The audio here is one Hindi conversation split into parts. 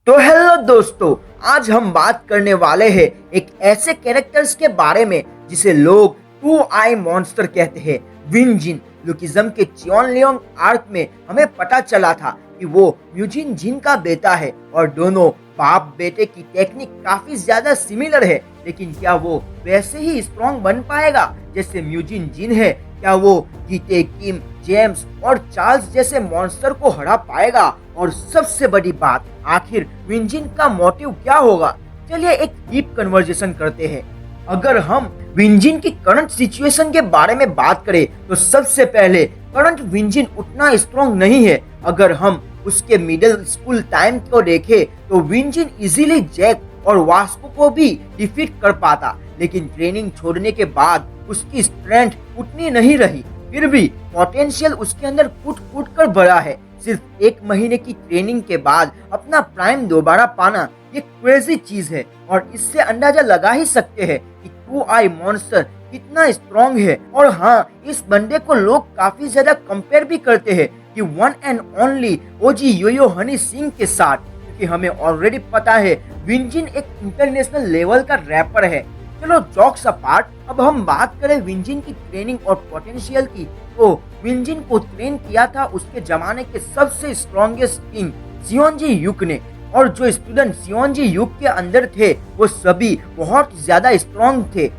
तो हेलो दोस्तों, आज हम बात करने वाले हैं एक ऐसे कैरेक्टर्स के बारे में जिसे लोग टू आई मॉन्स्टर कहते हैं, विनजिन। लुकिज्म के चियोन लियोंग आर्क में हमें पता चला था कि वो म्यूजिन जिन का बेटा है और दोनों बाप बेटे की टेक्निक काफी ज्यादा सिमिलर है। लेकिन क्या वो वैसे ही स्ट्रॉन्ग बन पाएगा जैसे म्यूजिन जिन है? क्या वो गीते, किम, जेम्स और चार्ल्स जैसे मॉन्स्टर को हरा पाएगा? और सबसे बड़ी बात, आखिर विंजिन का मोटिव क्या होगा? चलिए एक डीप कन्वर्सेशन करते हैं। अगर हम विंजिन की करंट सिचुएशन के बारे में बात करें तो सबसे पहले करंट विंजिन उतना स्ट्रॉन्ग नहीं है। अगर हम उसके मिडिल स्कूल टाइम को देखें तो विंजिन इजीली जैक और वास्को को भी डिफीट कर पाता, लेकिन ट्रेनिंग छोड़ने के बाद उसकी स्ट्रेंथ उतनी नहीं रही। फिर भी पोटेंशियल उसके अंदर कूट कूट कर बढ़ा है। सिर्फ 1 महीने की ट्रेनिंग के बाद अपना प्राइम दोबारा पाना ये क्रेजी चीज है, और इससे अंदाजा लगा ही सकते हैं कि टू आई मॉन्स्टर कितना स्ट्रॉन्ग है। और हाँ, इस बंदे को लोग काफी ज्यादा कंपेयर भी करते हैं कि वन एंड ओनली ओजी योयो हनी सिंह के साथ, क्योंकि हमें ऑलरेडी पता है विंजिन एक इंटरनेशनल लेवल का रैपर है। चलो जॉक्स अपार्ट, अब हम बात करें विंजिन की ट्रेनिंग और पोटेंशियल की, तो विंजिन को ट्रेन किया था उसके जमाने के सबसे स्ट्रॉन्गेस्ट किंग सियोनजी युक ने, और जो स्टूडेंट सियोनजी युक के अंदर थे वो सभी बहुत ज्यादा स्ट्रॉन्ग थे।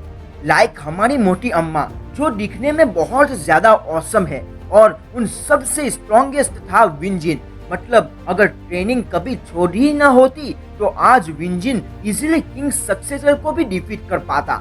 लाइक हमारी मोटी अम्मा, जो दिखने में बहुत ज्यादा औसम है, और उन सबसे स्ट्रॉन्गेस्ट था विंजिन। मतलब अगर ट्रेनिंग कभी छोड़ी ही ना होती तो आज विंजिन इजीली किंग सक्सेसर को भी डिफीट कर पाता।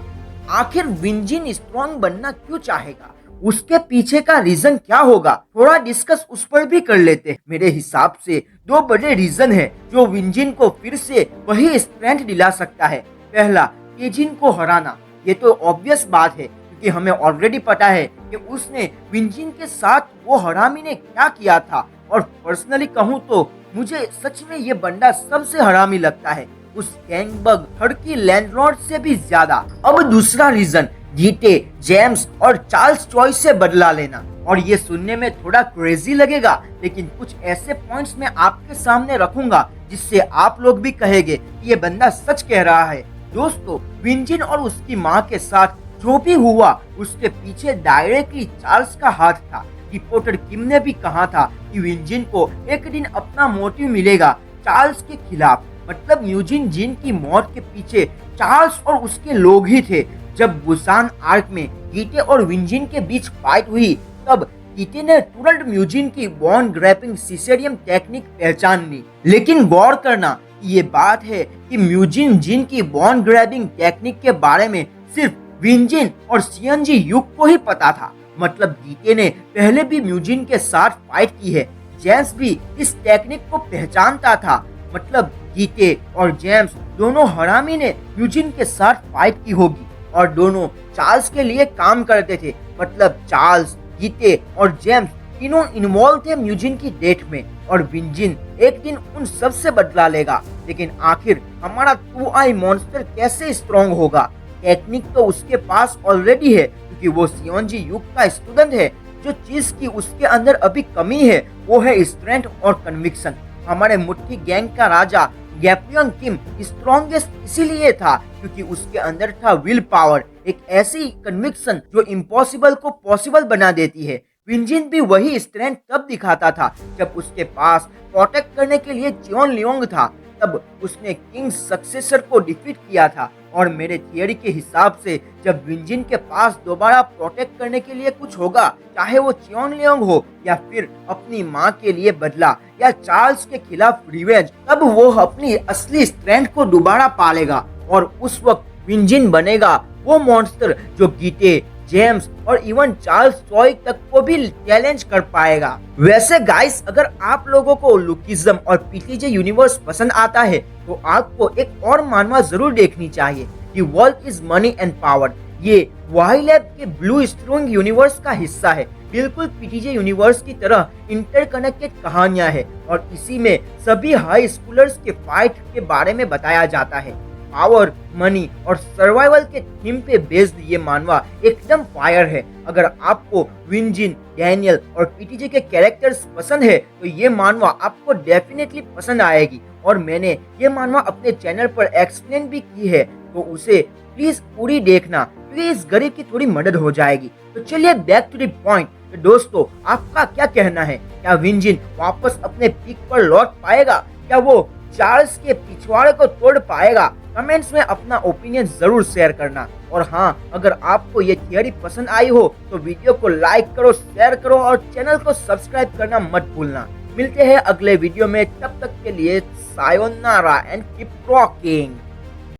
आखिर विंजिन स्ट्रॉन्ग बनना क्यों चाहेगा? उसके पीछे का रीजन क्या होगा? थोड़ा डिस्कस उस पर भी कर लेते हैं। मेरे हिसाब से 2 बड़े रीजन है जो विंजिन को फिर से वही स्ट्रेंथ दिला सकता है। पहला, केजिन को हराना। ये तो ऑब्वियस बात है क्योंकि हमें ऑलरेडी पता है कि उसने विंजिन के साथ वो हरामी ने क्या किया था। और पर्सनली कहूँ तो मुझे सच में ये बंदा सबसे हरामी लगता है, उस गैंगबग थर्की लैंडलॉर्ड से भी ज्यादा। अब दूसरा रीजन, गीते, जेम्स और चार्ल्स चॉइस से बदला लेना। और ये सुनने में थोड़ा क्रेजी लगेगा, लेकिन कुछ ऐसे पॉइंट्स मैं आपके सामने रखूंगा जिससे आप लोग भी कहेंगे कि ये बंदा सच कह रहा है। दोस्तों, विंजिन और उसकी माँ के साथ जो भी हुआ उसके पीछे डायरेक्टली चार्ल्स का हाथ था। रिपोर्टर किम ने भी कहा था कि विंजिन को एक दिन अपना मोटिव मिलेगा चार्ल्स के खिलाफ। मतलब म्यूजिन जिन की मौत के पीछे चार्ल्स और उसके लोग ही थे। जब बुसान आर्क में गीते और विंजिन के बीच फाइट हुई तब गीते ने तुरंत म्यूजिन की बॉन ग्रैपिंग सिसेरियम टेक्निक पहचान ली। लेकिन गौर करना, ये बात है कि म्यूजिन जिन की बॉन ग्रैबिंग टेक्निक के बारे में सिर्फ विंजिन और सियोनजी युक को ही पता था। मतलब गीते ने पहले भी म्यूजिन के साथ फाइट की है। जेम्स भी इस टेक्निक को पहचानता था। मतलब गीते और जेम्स दोनों हरामी ने म्यूजिन के साथ फाइट की होगी, और दोनों चार्ल्स के लिए काम करते थे। मतलब चार्ल्स, गीते और जेम्स तीनों इन्वॉल्व थे म्यूजिन की डेथ में, और विंजिन एक दिन उन सब से बदला लेगा। लेकिन आखिर हमारा टू आई मॉन्स्टर कैसे स्ट्रॉन्ग होगा? टेक्निक तो उसके पास ऑलरेडी है क्योंकि वो सियोनजी युक का स्टूडेंट है। जो चीज की उसके अंदर अभी कमी है वो है स्ट्रेंथ और कन्विक्शन। हमारे मुट्ठी गैंग का राजा गैपियोंग किम स्ट्रॉन्गेस्ट इसीलिए था क्योंकि उसके अंदर था विल पावर, एक ऐसी कन्विक्शन जो इम्पॉसिबल को पॉसिबल बना देती है। विंजिन भी वही स्ट्रेंथ तब दिखाता था जब उसके पास प्रोटेक्ट करने के लिए चियोन लियोंग था। तब उसने किंग सक्सेसर को डिफीट किया था। और मेरे थियरी के हिसाब से जब विंजिन के पास दोबारा प्रोटेक्ट करने के लिए कुछ होगा, चाहे वो चियोन लियोंग हो या फिर अपनी माँ के लिए बदला या चार्ल्स के खिलाफ रिवेंज, तब वो अपनी असली स्ट्रेंथ को दोबारा पालेगा। और उस वक्त विंजिन बनेगा वो मॉन्स्टर जो गीते, जेम्स और इवन चार्ल्स चॉय तक को भी चैलेंज कर पाएगा। वैसे गाइस, अगर आप लोगों को लुकिज्म और पीटीजे यूनिवर्स पसंद आता है तो आपको एक और मानवा जरूर देखनी चाहिए कि world is money and power. ये वाई लैब के ब्लू स्ट्रिंग यूनिवर्स का हिस्सा है। बिल्कुल पीटीजे यूनिवर्स की तरह इंटरकनेक्टेड कहानियां है, और इसी में सभी हाई स्कूलर्स के फाइट के बारे में बताया जाता है। पावर, मनी और सर्वाइवल के थीम पे बेस्ड ये मानवा एकदम फायर है। अगर आपको विंजिन, डैनियल और पीटीजे के कैरेक्टर्स पसंद है तो ये मानवा आपको डेफिनेटली पसंद आएगी। और मैंने ये मानवा अपने चैनल पर एक्सप्लेन भी की है, तो उसे प्लीज पूरी देखना क्योंकि इस गरीब की थोड़ी मदद हो जाएगी। तो चलिए बैक टू द पॉइंट। तो दोस्तों, आपका क्या कहना है? क्या विन जिन वापस अपने पीक पर लौट पाएगा? क्या वो चार्ल्स के पिछवाड़े को तोड़ पाएगा? कमेंट्स में अपना ओपिनियन जरूर शेयर करना। और हाँ, अगर आपको ये थियरी पसंद आई हो तो वीडियो को लाइक करो, शेयर करो और चैनल को सब्सक्राइब करना मत भूलना। मिलते हैं अगले वीडियो में, तब तक के लिए सायोनारा एंड कीप रॉकिंग।